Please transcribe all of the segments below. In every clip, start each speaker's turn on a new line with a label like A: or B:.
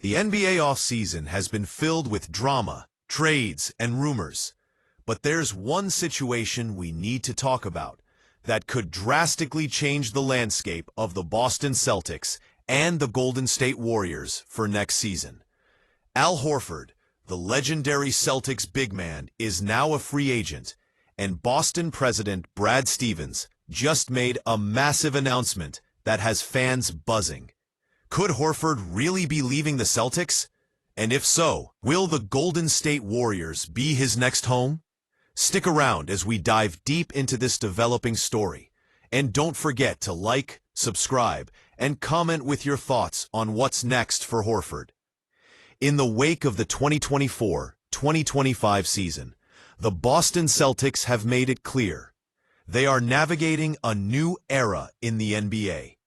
A: The NBA offseason has been filled with drama, trades, and rumors. But there's one situation we need to talk about that could drastically change the landscape of the Boston Celtics and the Golden State Warriors for next season. Al Horford, the legendary Celtics big man, is now a free agent, and Boston president Brad Stevens just made a massive announcement that has fans buzzing. Could Horford really be leaving the Celtics? And if so, will the Golden State Warriors be his next home? Stick around as we dive deep into this developing story. And don't forget to like, subscribe, and comment with your thoughts on what's next for Horford. In the wake of the 2024-2025 season, the Boston Celtics have made it clear they are navigating a new era in the NBA.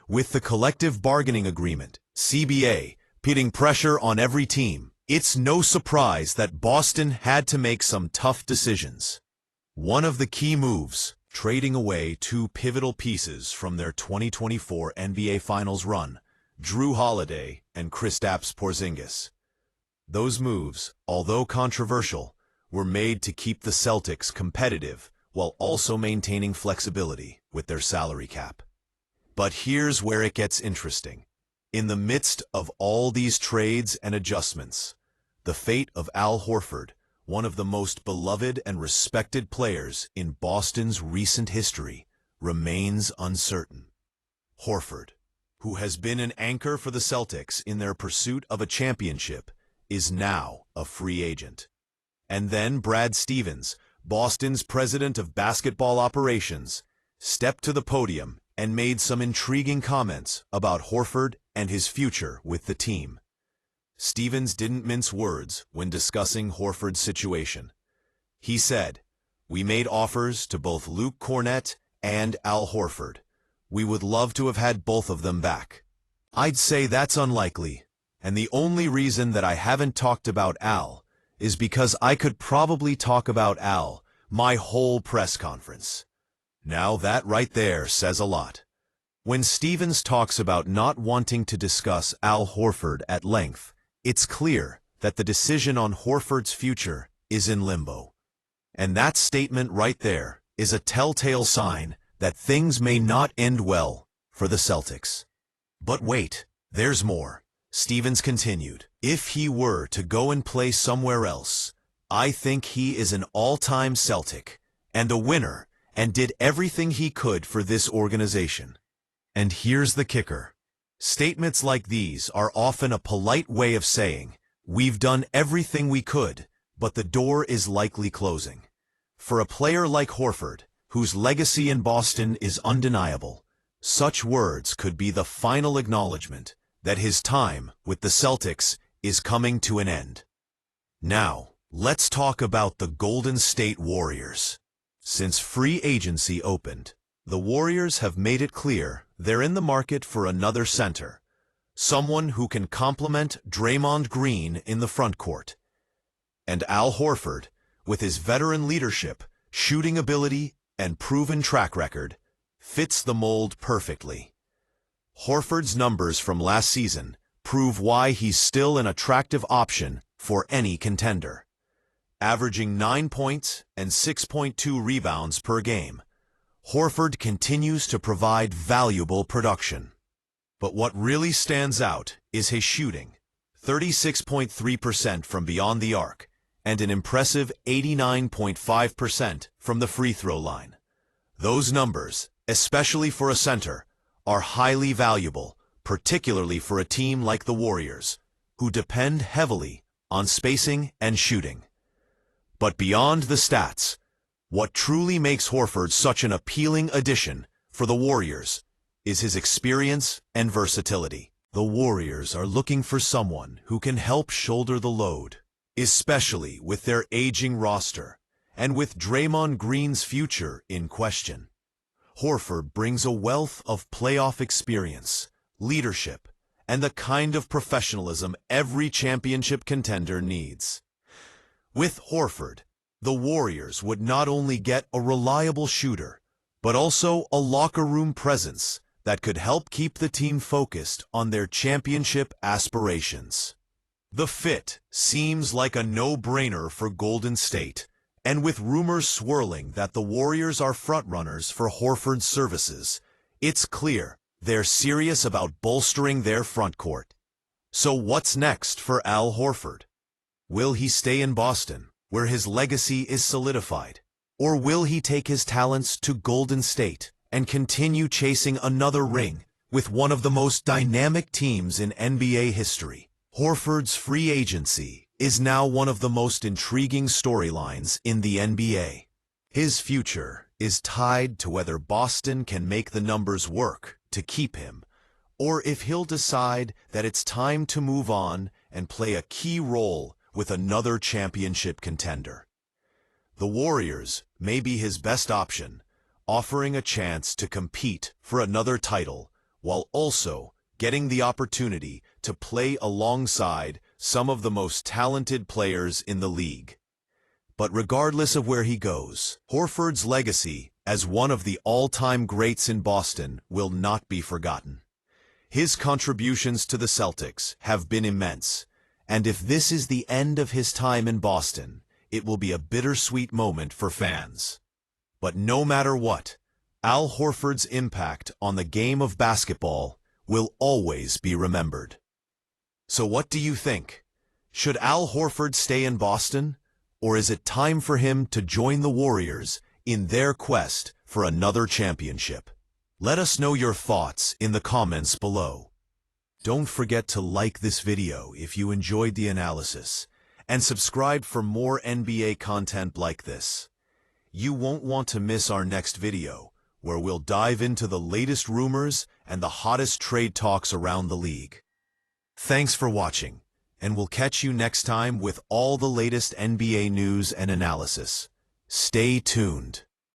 A: With the Collective Bargaining Agreement, CBA, putting pressure on every team, it's no surprise that Boston had to make some tough decisions. One of the key moves, trading away two pivotal pieces from their 2024 NBA Finals run, Jrue Holiday and Kristaps Porzingis. Those moves, although controversial, were made to keep the Celtics competitive while also maintaining flexibility with their salary cap. But here's where it gets interesting. In the midst of all these trades and adjustments, the fate of Al Horford, one of the most beloved and respected players in Boston's recent history, remains uncertain. Horford, who has been an anchor for the Celtics in their pursuit of a championship, is now a free agent. And then Brad Stevens, Boston's president of basketball operations, stepped to the podium and made some intriguing comments about Horford and his future with the team. Stevens didn't mince words when discussing Horford's situation. He said, "We made offers to both Luke Kornet and Al Horford. We would love to have had both of them back. I'd say that's unlikely, and the only reason that I haven't talked about Al is because I could probably talk about Al my whole press conference." Now that right there says a lot. When Stevens talks about not wanting to discuss Al Horford at length, it's clear that the decision on Horford's future is in limbo. And that statement right there is a telltale sign that things may not end well for the Celtics. But wait, there's more. Stevens continued, "If he were to go and play somewhere else, I think he is an all-time Celtic and a winner and did everything he could for this organization." And here's the kicker. Statements like these are often a polite way of saying, "We've done everything we could, but the door is likely closing." For a player like Horford, whose legacy in Boston is undeniable, such words could be the final acknowledgement that his time with the Celtics is coming to an end. Now, let's talk about the Golden State Warriors. Since free agency opened, the Warriors have made it clear they're in the market for another center, someone who can complement Draymond Green in the front court. And Al Horford, with his veteran leadership, shooting ability, and proven track record, fits the mold perfectly. Horford's numbers from last season prove why he's still an attractive option for any contender. Averaging 9 points and 6.2 rebounds per game, Horford continues to provide valuable production. But what really stands out is his shooting, 36.3% from beyond the arc, and an impressive 89.5% from the free throw line. Those numbers, especially for a center, are highly valuable, particularly for a team like the Warriors, who depend heavily on spacing and shooting. But beyond the stats, what truly makes Horford such an appealing addition for the Warriors is his experience and versatility. The Warriors are looking for someone who can help shoulder the load, especially with their aging roster and with Draymond Green's future in question. Horford brings a wealth of playoff experience, leadership, and the kind of professionalism every championship contender needs. With Horford, the Warriors would not only get a reliable shooter, but also a locker room presence that could help keep the team focused on their championship aspirations. The fit seems like a no-brainer for Golden State, and with rumors swirling that the Warriors are frontrunners for Horford's services, it's clear they're serious about bolstering their frontcourt. So what's next for Al Horford? Will he stay in Boston, where his legacy is solidified? Or will he take his talents to Golden State and continue chasing another ring with one of the most dynamic teams in NBA history? Horford's free agency is now one of the most intriguing storylines in the NBA. His future is tied to whether Boston can make the numbers work to keep him, or if he'll decide that it's time to move on and play a key role with another championship contender. The Warriors may be his best option, offering a chance to compete for another title while also getting the opportunity to play alongside some of the most talented players in the league. But regardless of where he goes, Horford's legacy as one of the all-time greats in Boston will not be forgotten. His contributions to the Celtics have been immense, and if this is the end of his time in Boston, it will be a bittersweet moment for fans. But no matter what, Al Horford's impact on the game of basketball will always be remembered. So what do you think? Should Al Horford stay in Boston, or is it time for him to join the Warriors in their quest for another championship? Let us know your thoughts in the comments below. Don't forget to like this video if you enjoyed the analysis, and subscribe for more NBA content like this. You won't want to miss our next video, where we'll dive into the latest rumors and the hottest trade talks around the league. Thanks for watching, and we'll catch you next time with all the latest NBA news and analysis. Stay tuned.